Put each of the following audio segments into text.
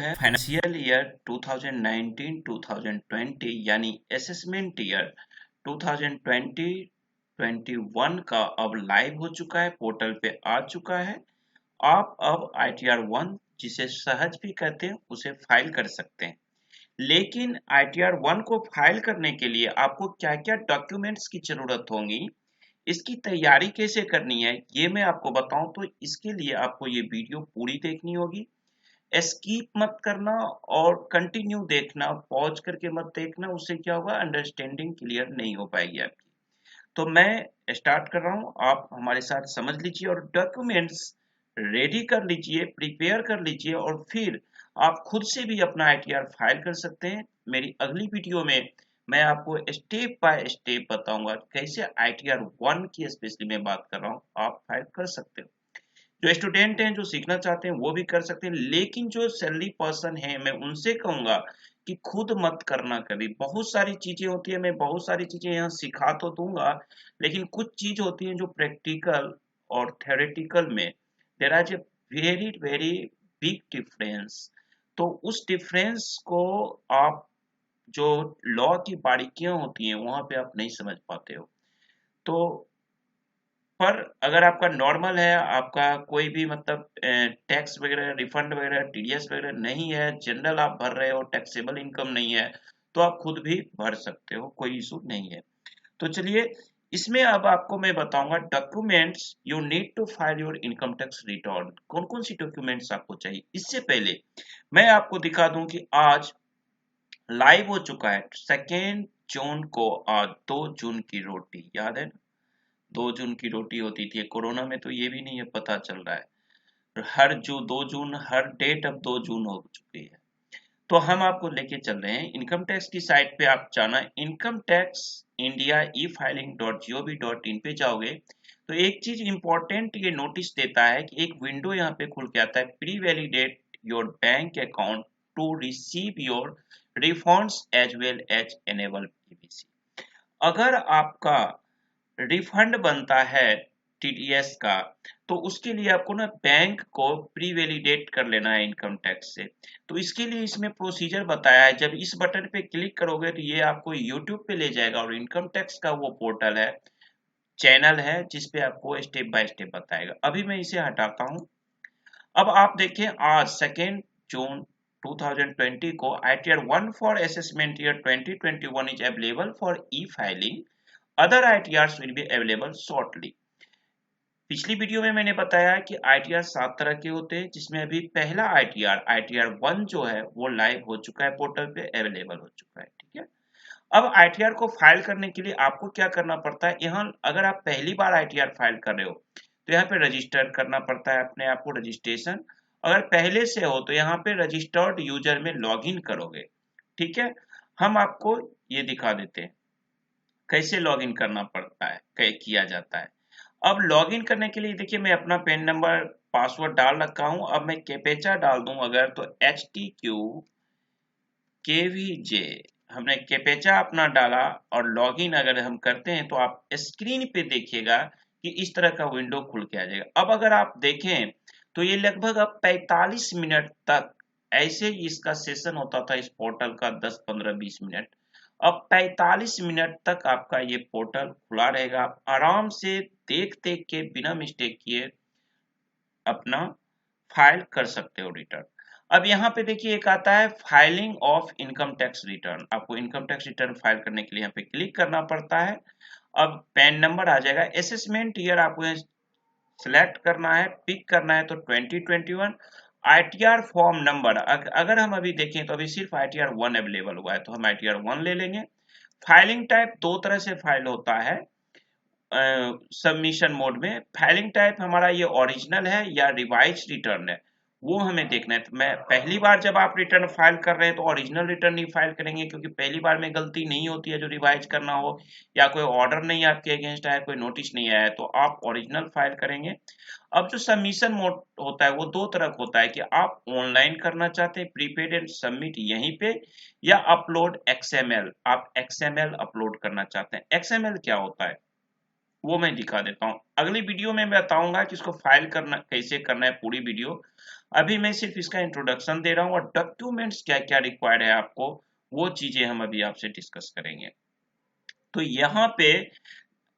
है financial year 2019-2020 यानी assessment year 2020-21 का अब लाइव हो चुका है, पोर्टल पे आ चुका है। आप अब ITR 1 जिसे सहज भी कहते हैं उसे फाइल कर सकते हैं। लेकिन ITR 1 को फाइल करने के लिए आपको क्या-क्या डॉक्यूमेंट्स की जरूरत होगी, इसकी तैयारी कैसे करनी है, ये मैं आपको बताऊं तो इसके लिए आपको ये वीडियो पूरी देखनी होगी। स्किप मत करना और कंटिन्यू देखना, पॉज करके मत देखना, उससे क्या होगा अंडरस्टैंडिंग क्लियर नहीं हो पाएगी आपकी। तो मैं स्टार्ट कर रहा हूँ, आप हमारे साथ समझ लीजिए और डॉक्यूमेंट्स रेडी कर लीजिए, प्रिपेयर कर लीजिए और फिर आप खुद से भी अपना ITR फाइल कर सकते हैं। मेरी अगली वीडियो में मैं आपको स्टेप बाय स्टेप बताऊंगा कैसे ITR 1 की स्पेशली मैं बात कर रहा हूँ आप फाइल कर सकते हो। जो स्टूडेंट हैं जो सीखना चाहते हैं वो भी कर सकते हैं, लेकिन जो सैलरी पर्सन है मैं उनसे कहूंगा कि खुद मत करना कभी। बहुत सारी चीजें होती है, मैं बहुत सारी चीजें यहाँ सिखा तो दूंगा, लेकिन कुछ चीज होती है जो प्रैक्टिकल और थ्योरेटिकल में there are a very very big difference. तो उस डिफरेंस को आप जो लॉ की बारीकियां होती हैं वहां पे आप नहीं समझ पाते हो। तो पर अगर आपका नॉर्मल है, आपका कोई भी मतलब टैक्स वगैरह रिफंड वगैरह TDS वगैरह नहीं है, जनरल आप भर रहे हो, टैक्सेबल इनकम नहीं है, तो आप खुद भी भर सकते हो, कोई इशू नहीं है। तो चलिए इसमें अब आपको मैं बताऊंगा documents you need to file your income tax return. कौन कौन सी डॉक्यूमेंट्स आपको चाहिए, इससे पहले मैं आपको दिखा दूं कि आज लाइव हो चुका है 2 जून को। आज 2 जून की रोटी याद है ना? 2 जून की रोटी होती थी, कोरोना में तो ये भी नहीं है पता चल रहा है। हर जो 2 जून हर डेट अब 2 जून हो चुकी है। तो हम आपको लेके चल रहे हैं इनकम टैक्स की साइट पे। आप जाना इनकम टैक्स इंडिया e-filing.gov.in पे जाओगे तो एक चीज इंपॉर्टेंट ये नोटिस देता है कि एक विंडो यहाँ पे खुल के आता है, pre validate your bank account to receive your refunds as well as enable PVC। अगर आपका रिफंड बनता है TDS का, तो उसके लिए आपको ना बैंक को प्री वैलिडेट कर लेना है इनकम टैक्स से। तो इसके लिए इसमें प्रोसीजर बताया है। जब इस बटन पे क्लिक करोगे तो ये आपको YouTube पे ले जाएगा और इनकम टैक्स का वो पोर्टल है, चैनल है, जिस पे आपको स्टेप बाय स्टेप बताएगा। अभी मैं इसे हटाता हूँ। अब आप देखें आज 2 जून 2020 को ITR 1 for assessment year 2021 is available for e-filing। Other ITRs will be available shortly। पिछली वीडियो में मैंने बताया कि ITR 7 तरह के होते हैं, जिसमें अभी पहला ITR 1 जो है वो लाइव हो चुका है, पोर्टल पे अवेलेबल हो चुका है। ठीक है, अब ITR को फाइल करने के लिए आपको क्या करना पड़ता है, यहाँ अगर आप पहली बार ITR फाइल कर रहे हो तो यहाँ पे रजिस्टर करना पड़ता है अपने आप को, रजिस्ट्रेशन। अगर पहले से हो तो यहाँ पे रजिस्टर्ड यूजर में लॉग इन करोगे। ठीक है, हम आपको ये दिखा देते हैं कैसे लॉगिन करना पड़ता है, किया जाता है। अब लॉगिन करने के लिए देखिए मैं अपना पेन नंबर पासवर्ड डाल रखा हूं। अब मैं कैपेचा डाल दूं अगर तो HTQKVJ, हमने कैपेचा अपना डाला और लॉगिन अगर हम करते हैं तो आप स्क्रीन पे देखिएगा कि इस तरह का विंडो खुल के आ जाएगा। अब अगर आप देखें तो ये लगभग अब 45 मिनट तक ऐसे ही इसका सेशन होता था इस पोर्टल का, 10 15 20 मिनट। अब 45 मिनट तक आपका ये पोर्टल खुला रहेगा, आप आराम से देख देख के बिना मिस्टेक किए अपना फाइल कर सकते हो रिटर्न। अब यहाँ पे देखिए एक आता है filing of income tax return. आपको इनकम टैक्स रिटर्न फाइल करने के लिए यहाँ पे क्लिक करना पड़ता है। अब पैन नंबर आ जाएगा, असेसमेंट ईयर आपको यहाँ सिलेक्ट करना है, पिक करना है तो 2021। ITR फॉर्म नंबर अगर हम अभी देखें तो अभी सिर्फ ITR 1 अवेलेबल हुआ है तो हम ITR 1 ले लेंगे। फाइलिंग टाइप दो तरह से फाइल होता है सबमिशन मोड में। फाइलिंग टाइप हमारा ये ओरिजिनल है या रिवाइज रिटर्न है, वो हमें देखना है। तो मैं पहली बार जब आप रिटर्न फाइल कर रहे हैं तो ओरिजिनल रिटर्न ही फाइल करेंगे, क्योंकि पहली बार में गलती नहीं होती है जो रिवाइज करना हो, या कोई ऑर्डर नहीं आपके अगेंस्ट आया, कोई नोटिस नहीं आया है तो आप ओरिजिनल फाइल करेंगे। अब जो सबमिशन मोड होता है वो दो तरह का होता है कि आप ऑनलाइन करना चाहते हैं प्रीपेड एंड सबमिट यहीं पे, या अपलोड XML, आप XML अपलोड करना चाहते हैं। XML क्या होता है वो मैं दिखा देता हूँ। अगली वीडियो में मैं बताऊंगा कि इसको फाइल करना कैसे करना है, पूरी वीडियो। अभी मैं सिर्फ इसका इंट्रोडक्शन दे रहा हूँ और डॉक्यूमेंट्स क्या क्या रिक्वायर्ड है आपको, वो चीजें हम अभी आपसे डिस्कस करेंगे। तो यहाँ पे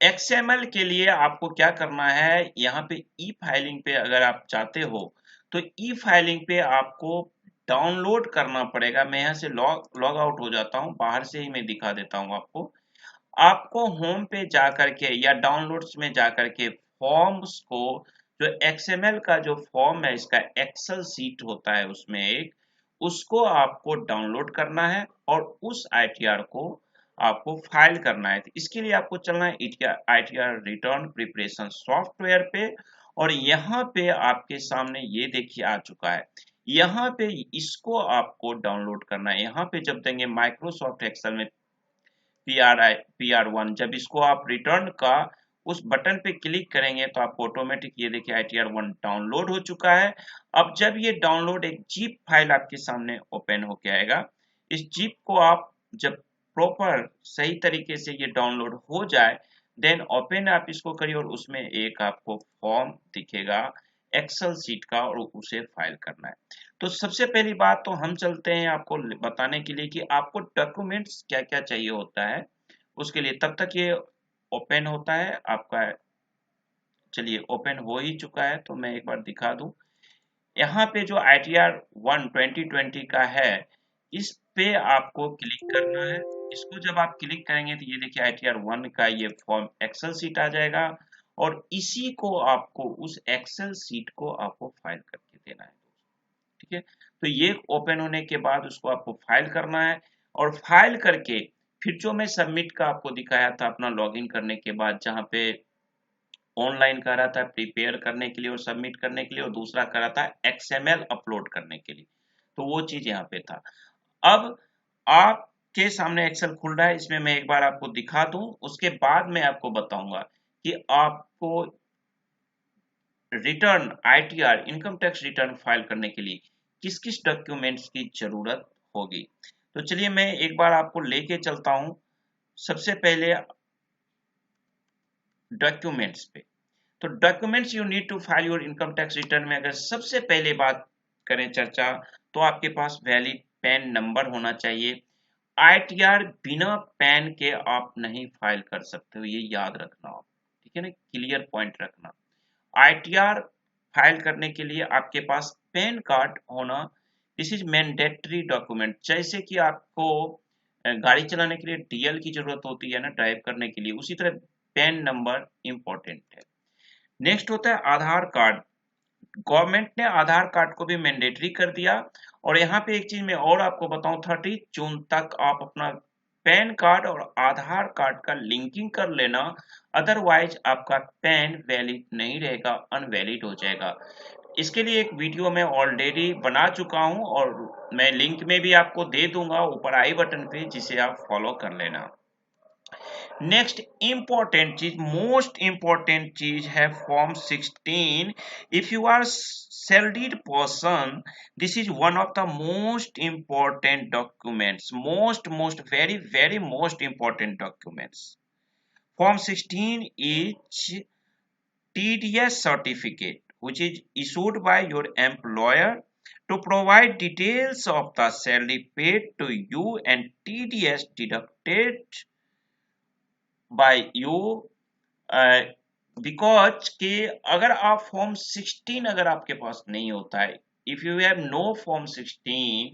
XML के लिए आपको क्या करना है, यहाँ पे ई फाइलिंग पे अगर आप चाहते हो तो ई फाइलिंग पे आपको डाउनलोड करना पड़ेगा। मैं यहाँ से लॉग आउट हो जाता हूँ, बाहर से ही मैं दिखा देता हूँ आपको। आपको होम पे जाकर के या डाउनलोड्स में जाकर के फॉर्म्स को, जो XML का जो फॉर्म है, इसका एक्सेल सीट होता है उसमें एक, उसको आपको डाउनलोड करना है और उस ITR को आपको फाइल करना है। तो इसके लिए आपको चलना है ITR रिटर्न प्रिपरेशन सॉफ्टवेयर पे, और यहाँ पे आपके सामने ये देखिए आ चुका है। यहाँ पे इसको आपको डाउनलोड करना है। यहाँ पे जब देंगे माइक्रोसॉफ्ट एक्सेल में PR1, जब इसको आप रिटर्न का उस बटन पे क्लिक करेंगे तो आपको ऑटोमेटिक ये देखिए ITR1 डाउनलोड हो चुका है। अब जब ये डाउनलोड एक जिप फाइल आपके सामने ओपन होके आएगा, इस जिप को आप जब प्रॉपर सही तरीके से ये डाउनलोड हो जाए, देन ओपन आप इसको करिए और उसमें एक आपको फॉर्म दिखेगा एक्सेल सीट का, और उसे फाइल करना है। तो सबसे पहली बात तो हम चलते हैं आपको बताने के लिए कि आपको डॉक्यूमेंट्स क्या क्या चाहिए होता है उसके लिए। तब तक ये ओपन होता है आपका। चलिए ओपन हो ही चुका है तो मैं एक बार दिखा दूं। यहाँ पे जो ITR1 2020 का है, इस पे आपको क्लिक करना है। इसको जब आप क्लिक करेंगे तो ये देखिए ITR1 का ये फॉर्म एक्सेल सीट आ जाएगा, और इसी को आपको उस एक्सेल सीट को आपको फाइल करके देना है। ठीक है, तो ये ओपन होने के बाद उसको आपको फाइल करना है, और फाइल करके फिर जो मैं सबमिट का आपको दिखाया था अपना लॉगिन करने के बाद, जहां पे ऑनलाइन कर रहा था प्रिपेयर करने के लिए और सबमिट करने के लिए, और दूसरा कर रहा था XML अपलोड करने के लिए, तो वो चीज यहाँ पे था। अब आपके सामने एक्सेल खुल रहा है, इसमें मैं एक बार आपको दिखा दूं, उसके बाद मैं आपको बताऊंगा कि आपको return ITR income tax return file करने के लिए किस किस डॉक्यूमेंट्स की जरूरत होगी। तो चलिए मैं एक बार आपको लेके चलता हूं सबसे पहले डॉक्यूमेंट्स पे। तो documents you need to file your income tax return में अगर सबसे पहले बात करें चर्चा, तो आपके पास वैलिड पैन नंबर होना चाहिए। ITR बिना पैन के आप नहीं फाइल कर सकते हो, ये याद रखना आप। ठीक है ना, क्लियर पॉइंट रखना। ITR फाइल करने के लिए आपके पास पैन कार्ड होना, दिस इज मैंडेटरी डॉक्यूमेंट। जैसे कि आपको गाड़ी चलाने के लिए DL की जरूरत होती है ना, ड्राइव करने के लिए, उसी तरह पैन नंबर इंपॉर्टेंट है। नेक्स्ट होता है आधार कार्ड। गवर्नमेंट ने आधार कार्ड को भी मैंडेटरी कर दिया। और यहाँ पे एक चीज मैं और आपको बताऊं, 30 जून तक आप अपना पैन कार्ड और आधार कार्ड का लिंकिंग कर लेना, अदरवाइज आपका पैन वैलिड नहीं रहेगा, अनवैलिड हो जाएगा। इसके लिए एक वीडियो मैं ऑलरेडी बना चुका हूं, और मैं लिंक में भी आपको दे दूंगा ऊपर आई बटन पे, जिसे आप फॉलो कर लेना। नेक्स्ट इंपॉर्टेंट चीज, मोस्ट इंपॉर्टेंट चीज है form 16। If you are salaried person, this is one of the most important documents, most very most important documents. Form 16 is TDS certificate which is issued by your employer to provide details of the salary paid to you and TDS deducted by you. Because कि अगर आप form 16 अगर आपके पास नहीं होता है, if you have no form 16,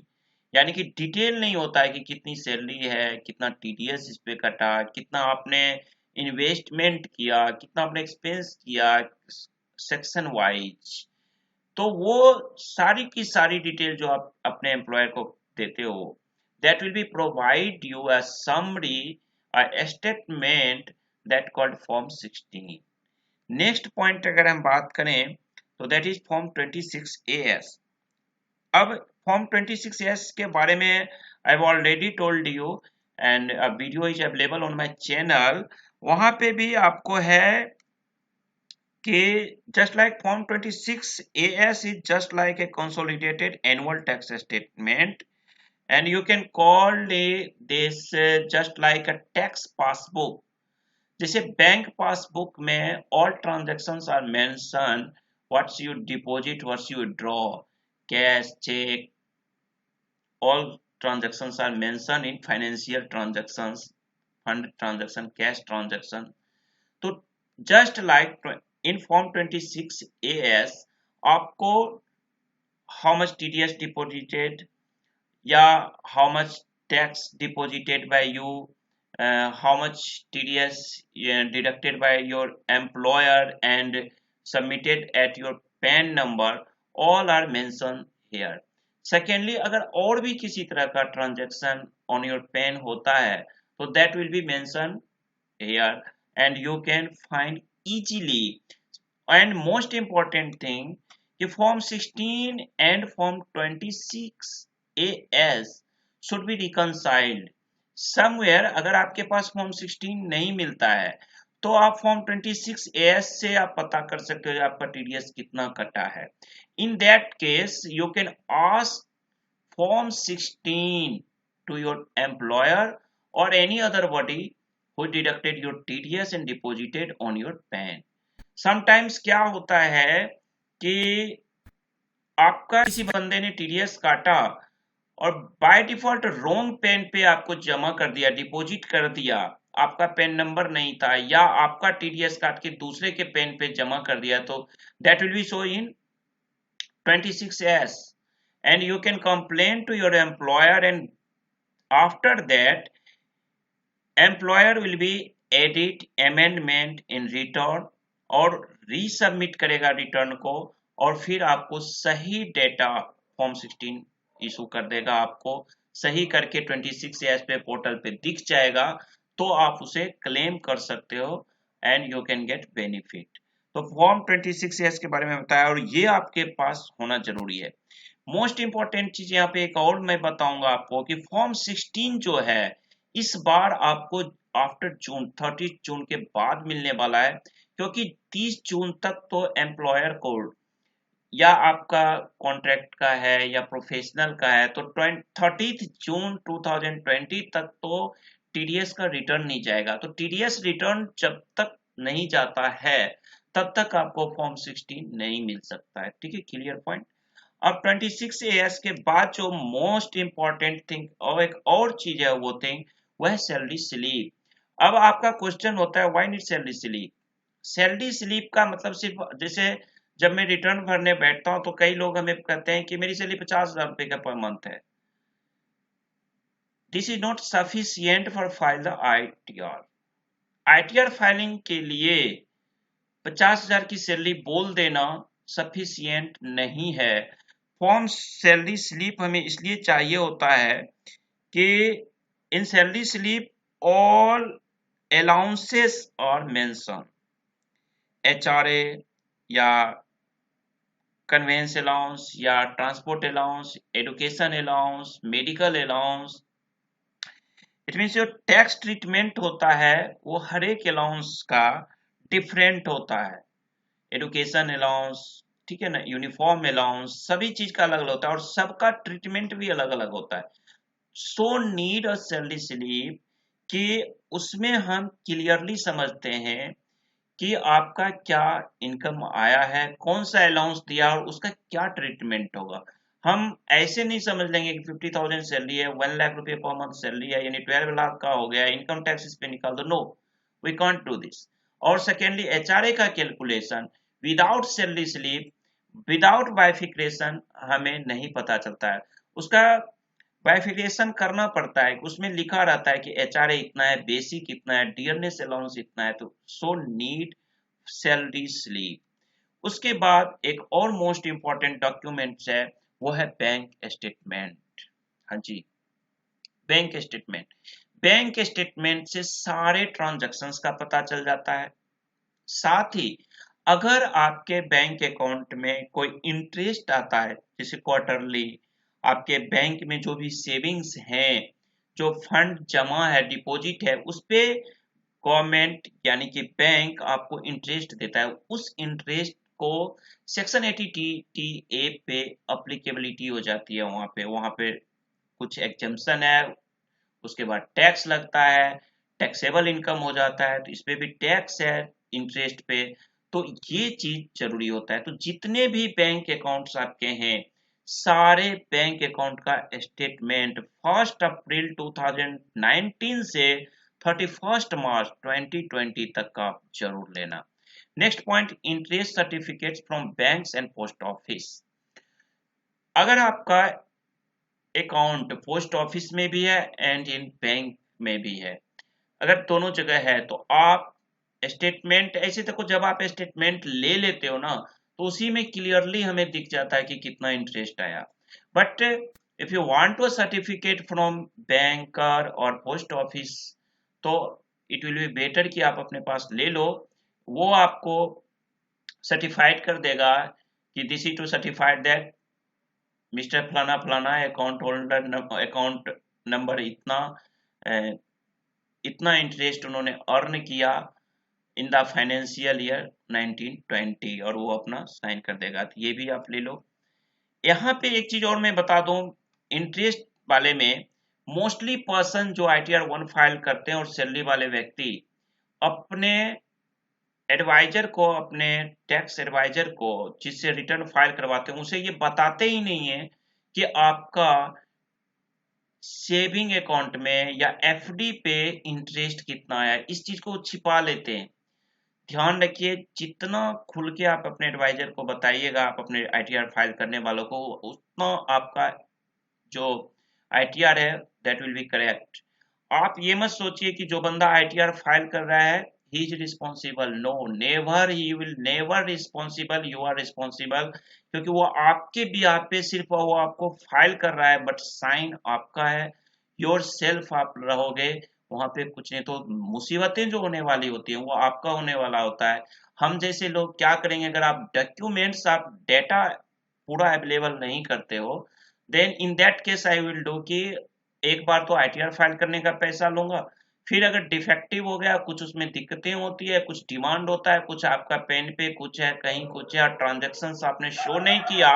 यानी कि डिटेल नहीं होता है कि कितनी सैलरी है, कितना TDS इस पे कटा, कितना आपने इन्वेस्टमेंट किया, कितना आपने एक्सपेंस किया सेक्शन वाइज, तो वो सारी की सारी डिटेल जो आप अपने एम्प्लॉयर को देते हो, that will be provide you a summary, a statement that called form 16. Next point अगर हम बात करें तो दैट इज फॉर्म 26AS। अब फॉर्म 26AS के बारे में I have already told you, and a video is available on my channel. वहां पे भी आपको है कि just like form 26AS is just like a consolidated annual tax statement, and you can call this just like a tax passbook। जैसे bank passbook में all transactions are mentioned, what's your deposit, what's your draw, cash, check, all transactions are mentioned in financial transactions, fund transaction, cash transaction. तो just like in form 26 AS आपको how much TDS deposited, yeah, how much tax deposited by you, how much TDS deducted by your employer and submitted at your PAN number, all are mentioned here. Secondly, अगर और भी किसी तरह का transaction on your pen होता है तो that will be mentioned here and you can find easily. And most important thing कि form 16 and form 26 AS should be reconciled somewhere. अगर आपके पास form 16 नहीं मिलता है तो आप form 26 AS से आप पता कर सकते हो आपका TDS कितना कटा है. In that case you can ask form 16 to your employer or any other body who deducted your TDS and deposited on your PAN. Sometimes क्या होता है कि आपका किसी बंदे ने टीडीएस काटा और बाय डिफॉल्ट रॉन्ग पेन पे आपको जमा कर दिया, डिपॉजिट कर दिया, आपका पेन नंबर नहीं था या आपका टीडीएस काट के दूसरे के पेन पे जमा कर दिया तो that will be show in 26S and you can complain to your employer and after that employer will be edit amendment in return और रीसबमिट करेगा रिटर्न को और फिर आपको सही डेटा फॉर्म 16 इशू कर देगा, आपको सही करके 26S पे पोर्टल पे दिख जाएगा तो आप उसे क्लेम कर सकते हो and you can get benefit. तो फॉर्म 26S के बारे में बताया और ये आपके पास होना जरूरी है. मोस्ट इंपॉर्टेंट चीज यहाँ पे एक और मैं बताऊंगा आपको कि फॉर्म 16 जो है इस बार आपको आफ्टर जून 30 जून के बाद मिलने वाला है क्योंकि 30 जून तक तो एम्प्लॉयर को या आपका कॉन्ट्रैक्ट का है या प्रोफेशनल का है तो 30 जून 2020 तक तो टीडीएस का रिटर्न नहीं जाएगा. तो टीडीएस रिटर्न जब तक नहीं जाता है तब तक आपको फॉर्म 16 नहीं मिल सकता है. ठीक है, क्लियर पॉइंट. अब 26 एएस के बाद जो मोस्ट इंपॉर्टेंट थिंग और एक और चीज है वो थिंग वह है सैलरी स्लिप. अब आपका क्वेश्चन होता है why need salary slip. Salary slip का मतलब सिर्फ जैसे जब मैं रिटर्न भरने बैठता हूं तो कई लोग हमें कहते हैं कि मेरी सैलरी 50,000 रुपए का पर मंथ है. This is not sufficient for file the ITR. ITR filing के लिए 50,000 की सैलरी बोल देना सफिशियंट नहीं है. फॉर्म सैलरी स्लिप हमें इसलिए चाहिए होता है कि इन सैलरी स्लिप ऑल अलाउंसेस और मेंशन एचआरए या कन्वेंस अलाउंस या transport allowance, education allowance, medical allowance. It means जो टैक्स ट्रीटमेंट होता है वो हर एक अलाउंस का डिफरेंट होता है. एजुकेशन अलाउंस, ठीक है ना, यूनिफॉर्म अलाउंस, सभी चीज का अलग अलग होता है और सबका ट्रीटमेंट भी अलग अलग होता है. So need a salary slip कि उसमें हम क्लियरली समझते हैं कि आपका क्या इनकम आया है, कौन सा अलाउंस दिया और उसका क्या ट्रीटमेंट होगा. हम ऐसे नहीं समझ लेंगे कि 50,000 सैलरी है, 1 लाख रुपए पर मंथ सैलरी है यानी 12 लाख का हो गया, इनकम टैक्स इस पे निकाल दो. No, we can't do this. और सेकेंडली एचआरए का calculation without salary slip, without bifurcation हमें नहीं पता चलता है. उसका बाइफिकेशन करना पड़ता है, उसमें लिखा रहता है कि एचआरए इतना है, बेसिक इतना है, डियरनेस अलाउंस इतना है. तो सो नीड सैलरी स्लिप. उसके बाद एक और मोस्ट इंपॉर्टेंट डॉक्यूमेंट्स है वो है बैंक स्टेटमेंट. हाँ जी, बैंक स्टेटमेंट. बैंक स्टेटमेंट से सारे ट्रांजैक्शंस का पता चल जाता है. साथ ही अगर आपके बैंक अकाउंट में कोई इंटरेस्ट आता है जैसे क्वार्टरली, आपके बैंक में जो भी सेविंग्स हैं, जो फंड जमा है, डिपॉजिट है, उस पे गवर्नमेंट यानी कि बैंक आपको इंटरेस्ट देता है. उस इंटरेस्ट को सेक्शन 80 पे अप्लीकेबिलिटी हो जाती है. वहां पे कुछ एग्जम्पशन है, उसके बाद टैक्स लगता है, टैक्सेबल इनकम हो जाता है तो इस पे भी टैक्स है इंटरेस्ट पे. तो ये चीज जरूरी होता है. तो जितने भी बैंक अकाउंट्स आपके हैं सारे बैंक अकाउंट का स्टेटमेंट 1 अप्रैल 2019 से 31 मार्च 2020 तक का जरूर लेना। Next point, interest certificates from banks and post office. अगर आपका अकाउंट पोस्ट ऑफिस में भी है एंड इन बैंक में भी है, अगर दोनों जगह है तो आप स्टेटमेंट ऐसे देखो, जब आप स्टेटमेंट ले लेते हो ना तो उसी में क्लियरली हमें दिख जाता है कि कितना इंटरेस्ट आया। But if you want to certificate from banker और पोस्ट ऑफिस, तो इट विल बी बेटर कि आप अपने पास ले लो। वो आपको सर्टिफाइड कर देगा कि this is to certified that mister फलाना फलाना अकाउंट होल्डर अकाउंट नंबर इतना इतना इंटरेस्ट उन्होंने अर्न किया इन द फाइनेंशियल ईयर 1920, और वो अपना साइन कर देगा। तो ये भी आप ले लो। यहाँ पे एक चीज और मैं बता दूं, इंटरेस्ट वाले में मोस्टली पर्सन जो ITR 1 फाइल करते हैं और सैलरी वाले व्यक्ति अपने एडवाइजर को, अपने टैक्स एडवाइजर को जिससे रिटर्न फाइल करवाते हैं, उसे ये बताते ही नहीं है कि आपका सेविंग अकाउंट में या FD पे इंटरेस्ट कितना आया। इस चीज को छिपा लेते हैं। ध्यान रखिए, जितना खुल के आप अपने एडवाइजर को बताइएगा, आप अपने ITR फाइल करने वालों को, उतना आपका जो ITR है दैट विल बी करेक्ट। आप ये मत सोचिए कि जो बंदा ITR फाइल कर रहा है he is responsible. No, never, he will never responsible, you are responsible. क्योंकि वो आपके बिहाफ पे सिर्फ वो आपको फाइल कर रहा है, बट साइन आपका है, योर सेल्फ आप रहोगे वहां पे। कुछ नहीं तो मुसीबतें जो होने वाली होती हैं वो आपका होने वाला होता है। हम जैसे लोग क्या करेंगे, अगर आप डॉक्यूमेंट्स, आप डेटा पूरा अवेलेबल नहीं करते हो, then in that case I will do कि एक बार तो ITR फाइल करने का पैसा लूंगा, फिर अगर डिफेक्टिव हो गया, कुछ उसमें दिक्कतें होती है, कुछ डिमांड होता है, कुछ आपका पेन पे कुछ है, कहीं कुछ है, ट्रांजेक्शन्स आपने शो नहीं किया,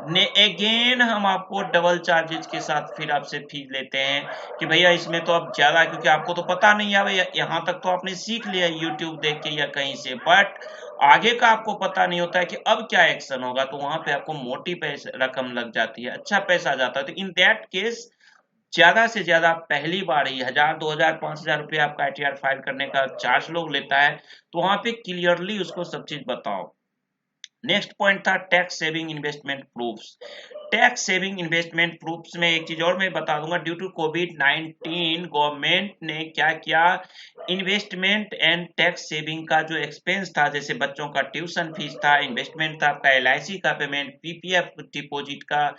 ने अगेन हम आपको डबल चार्जेस के साथ फिर आपसे फीस लेते हैं कि भैया इसमें तो अब ज्यादा, क्योंकि आपको तो पता नहीं है भैया, यहाँ तक तो आपने सीख लिया यूट्यूब देख के या कहीं से, बट आगे का आपको पता नहीं होता है कि अब क्या एक्शन होगा, तो वहां पे आपको मोटी पैसे रकम लग जाती है, अच्छा पैसा जाता है। तो इन दैट केस ज्यादा से ज्यादा पहली बार ही 1000, 2000, 5000 रुपये आपका ITR फाइल करने का चार्ज लोग लेता है, तो वहां पे क्लियरली उसको सब चीज बताओ। नेक्स्ट पॉइंट था tax saving investment proofs. Tax saving investment proofs में एक चीज और मैं बता दूंगा, ड्यू टू कोविड-19 गवर्नमेंट ने क्या किया, इन्वेस्टमेंट एंड टैक्स सेविंग का जो एक्सपेंस था, जैसे बच्चों का ट्यूशन फीस था, इन्वेस्टमेंट था आपका LIC का पेमेंट, PPF डिपॉजिट का,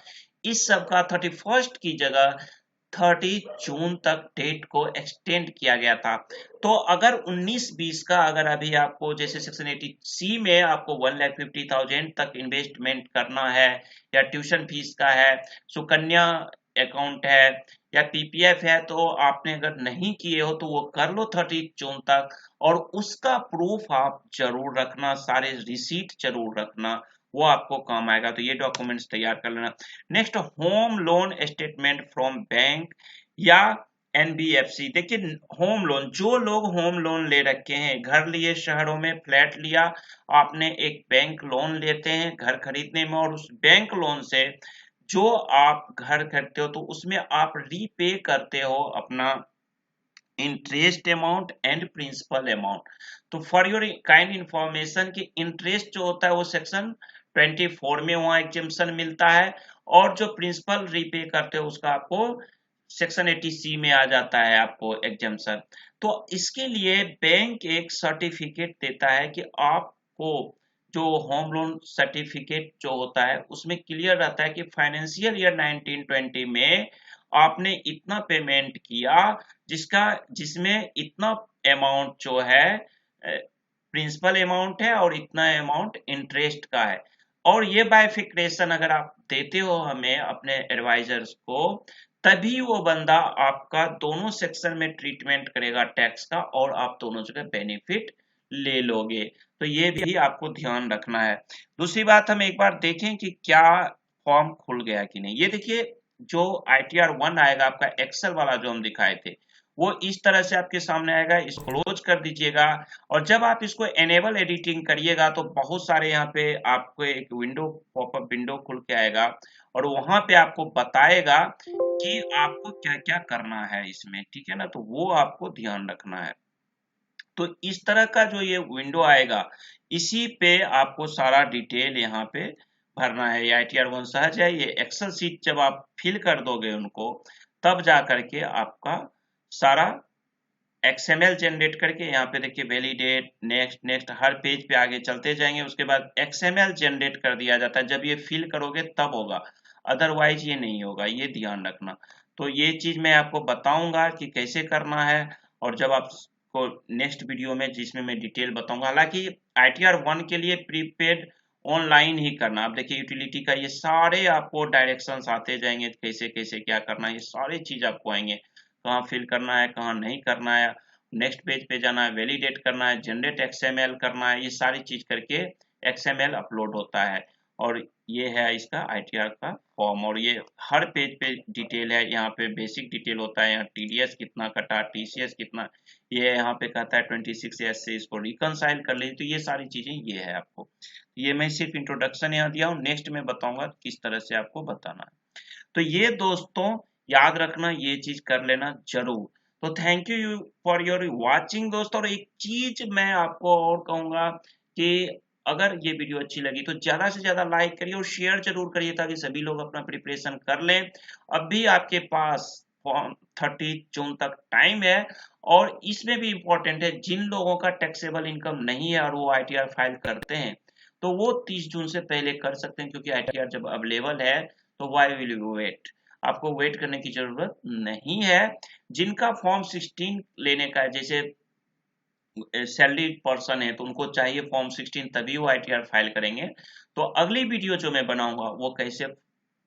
इस सब का 31 की जगह 30 जून तक डेट को एक्सटेंड किया गया था। तो अगर 19-20 का अगर अभी आपको जैसे सेक्शन 80C में आपको 1,50,000 तक इन्वेस्टमेंट करना है, या ट्यूशन फीस का है, सुकन्या अकाउंट है, या PPF है, तो आपने अगर नहीं किए हो तो वो कर लो 30 जून तक, और उसका प्रूफ आप जरूर रखना, सारे रिसीट जरूर रखना, वो आपको काम आएगा। तो ये डॉक्यूमेंट्स तैयार कर लेना। Next, home loan statement from bank या NBFC। देखिए, होम लोन, जो लोग होम लोन ले रखे हैं, घर लिए, शहरों में फ्लैट लिया, आपने एक बैंक लोन लेते हैं घर खरीदने में, और उस बैंक लोन से जो आप घर खरीदते हो तो उसमें आप रीपे करते हो अपना interest amount and principal amount. तो फॉर योर काइंड इंफॉर्मेशन कि इंटरेस्ट जो होता है वो सेक्शन 24 में वहां एग्जेम्पशन मिलता है, और जो प्रिंसिपल रीपे करते हो उसका आपको सेक्शन 80C में आ जाता है आपको एग्जेम्पशन। तो इसके लिए बैंक एक सर्टिफिकेट देता है कि आपको जो होम लोन सर्टिफिकेट जो होता है उसमें क्लियर रहता है कि फाइनेंशियल ईयर 1920 में आपने इतना पेमेंट किया, जिसका जिसमें इतना अमाउंट जो है प्रिंसिपल अमाउंट है और इतना अमाउंट इंटरेस्ट का है। और ये बाइफिक्रेशन अगर आप देते हो हमें अपने एडवाइजर्स को, तभी वो बंदा आपका दोनों सेक्शन में ट्रीटमेंट करेगा टैक्स का, और आप दोनों जगह बेनिफिट ले लोगे। तो ये भी आपको ध्यान रखना है। दूसरी बात, हम एक बार देखें कि क्या फॉर्म खुल गया कि नहीं। ये देखिए, जो ITR 1 आएगा आपका एक्सेल वाला जो हम दिखाए थे, वो इस तरह से आपके सामने आएगा, इस क्लोज कर दीजिएगा। और जब आप इसको एनेबल एडिटिंग करिएगा तो बहुत सारे यहाँ पे आपको एक विंडो, पॉपअप विंडो खुल के आएगा और वहां पे आपको बताएगा कि आपको क्या क्या करना है इसमें, ठीक है ना, तो वो आपको ध्यान रखना है। तो इस तरह का जो ये विंडो आएगा, इसी पे आपको सारा डिटेल यहाँ पे भरना है। ये ITR1 सहज है। ये एक्सेल सीट जब आप फिल कर दोगे उनको, तब जा करके आपका सारा XML जनरेट करके, यहाँ पे देखिए वैलिडेट, नेक्स्ट नेक्स्ट, हर पेज पे आगे चलते जाएंगे। उसके बाद XML जनरेट कर दिया जाता है। जब ये फिल करोगे तब होगा, अदरवाइज ये नहीं होगा, ये ध्यान रखना। तो ये चीज मैं आपको बताऊंगा कि कैसे करना है। और जब आपको नेक्स्ट वीडियो में, जिसमें मैं डिटेल बताऊंगा, हालांकि ITR1 के लिए प्रीपेड ऑनलाइन ही करना। अब देखिए यूटिलिटी का ये सारे आपको डायरेक्शंस आते जाएंगे, कैसे कैसे क्या करना है, ये सारी चीज आपको आएंगे, कहाँ फिल करना है, कहाँ नहीं करना है, नेक्स्ट पेज पे जाना है, वैलिडेट करना है, जनरेट XML करना है, ये सारी चीज करके XML अपलोड होता है। और ये है इसका ITR का फॉर्म। और ये हर पेज पे डिटेल है। यहाँ पे बेसिक डिटेल होता है, यहाँ TDS कितना कटा, TCS कितना, ये यहाँ पे कहता है 26S से इसको रिकनसाइल कर लीजिए। तो ये सारी चीजें ये है आपको। ये मैं सिर्फ इंट्रोडक्शन यहाँ दिया हूँ, नेक्स्ट में बताऊंगा किस तरह से आपको बताना है। तो ये दोस्तों याद रखना, ये चीज कर लेना जरूर। तो thank you for your watching दोस्तों। और एक चीज मैं आपको और कहूंगा कि अगर ये वीडियो अच्छी लगी तो ज्यादा से ज्यादा लाइक करिए और शेयर जरूर करिए, ताकि सभी लोग अपना प्रिपरेशन कर लें। अभी आपके पास 30 जून तक टाइम है। और इसमें भी इम्पोर्टेंट है, जिन लोगों का टैक्सेबल इनकम नहीं है और वो ITR फाइल करते हैं, तो वो 30 जून से पहले कर सकते हैं, क्योंकि ITR जब अवेलेबल है तो वाई विल यू वेट, आपको वेट करने की जरूरत नहीं है। जिनका फॉर्म 16 लेने का है, जैसे सैलरी पर्सन है तो उनको चाहिए फॉर्म 16, तभी वो ITR फाइल करेंगे। तो अगली वीडियो जो मैं बनाऊंगा वो कैसे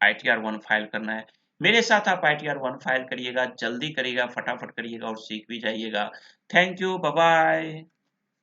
ITR1 फाइल करना है। मेरे साथ आप ITR1 फाइल करिएगा, जल्दी करिएगा, फटाफट करिएगा और सीख भी जाइएगा। Thank you, bye bye.